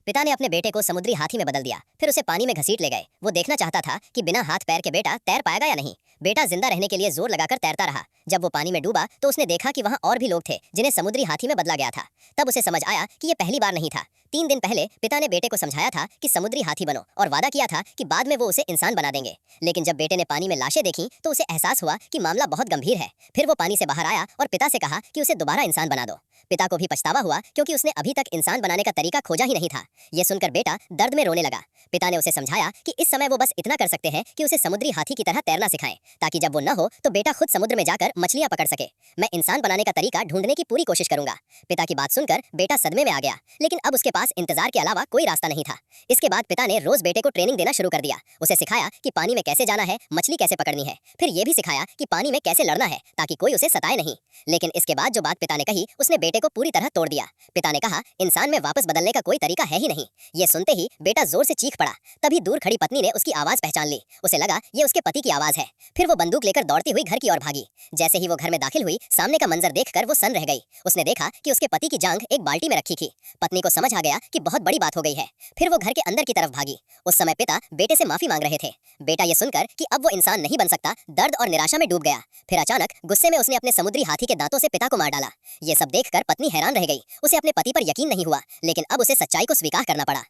पिता ने अपने बेटे को समुद्री हाथी में बदल दिया, फिर उसे पानी में घसीट ले गए। वो देखना चाहता था कि बिना हाथ पैर के बेटा तैर पाएगा या नहीं। बेटा जिंदा रहने के लिए जोर लगाकर तैरता रहा। जब वो पानी में डूबा तो उसने देखा कि वहाँ और भी लोग थे जिन्हें समुद्री हाथी में बदला गया था। तब उसे समझ आया कि ये पहली बार नहीं था। 3 दिन पहले पिता ने बेटे को समझाया था कि समुद्री हाथी बनो और वादा किया था कि बाद में वो उसे इंसान बना देंगे। लेकिन जब बेटे ने पानी में लाशें देखी तो उसे एहसास हुआ कि मामला बहुत गंभीर है। फिर वो पानी से बाहर आया और पिता से कहा कि उसे दोबारा इंसान बना दो। पिता को भी पछतावा हुआ क्योंकि उसने अभी तक इंसान बनाने का तरीका खोजा ही नहीं था। ये सुनकर बेटा दर्द में रोने लगा। पिता ने उसे समझाया कि इस समय वो बस इतना कर सकते हैं कि उसे समुद्री हाथी की तरह तैरना सिखाएं, ताकि जब वो न हो तो बेटा खुद समुद्र में जाकर मछलियां पकड़ सके। मैं इंसान बनाने का तरीका ढूंढने की पूरी कोशिश करूंगा। पिता की बात सुनकर बेटा सदमे में आ गया, लेकिन अब उसके पास इंतजार के अलावा कोई रास्ता नहीं था। इसके बाद पिता ने रोज बेटे को ट्रेनिंग देना शुरू कर दिया। उसे सिखाया कि पानी में कैसे जाना है, मछली कैसे पकड़नी है, फिर ये भी सिखाया कि पानी में कैसे लड़ना है ताकि कोई उसे सताए नहीं। लेकिन इसके बाद जो बात पिता ने कही उसने बेटे को पूरी तरह तोड़ दिया। पिता ने कहा, इंसान में वापस बदलने का कोई तरीका है ही नहीं। ये सुनते ही बेटा जोर से चीख पड़ा। तभी दूर खड़ी पत्नी ने उसकी आवाज पहचान ली। उसे लगा ये उसके पति की आवाज है। फिर वो बंदूक लेकर दौड़ती हुई घर की ओर भागी। जैसे ही वो घर में दाखिल हुई, सामने का मंजर देखकर वो सन रह गई। उसने देखा कि उसके पति की जांघ एक बाल्टी में रखी थी। पत्नी को समझ आ गया कि बहुत बड़ी बात हो गई है। फिर वो घर के अंदर की तरफ भागी। उस समय पिता बेटे से माफी मांग रहे थे। बेटा ये सुनकर कि अब वो इंसान नहीं बन सकता, दर्द और निराशा में डूब गया। फिर अचानक गुस्से में उसने अपने समुद्री हाथी के दांतों से पिता को मार डाला। ये सब देखकर पत्नी हैरान रह गई। उसे अपने पति पर यकीन नहीं हुआ, लेकिन अब उसे सच्चाई को स्वीकार करना पड़ा।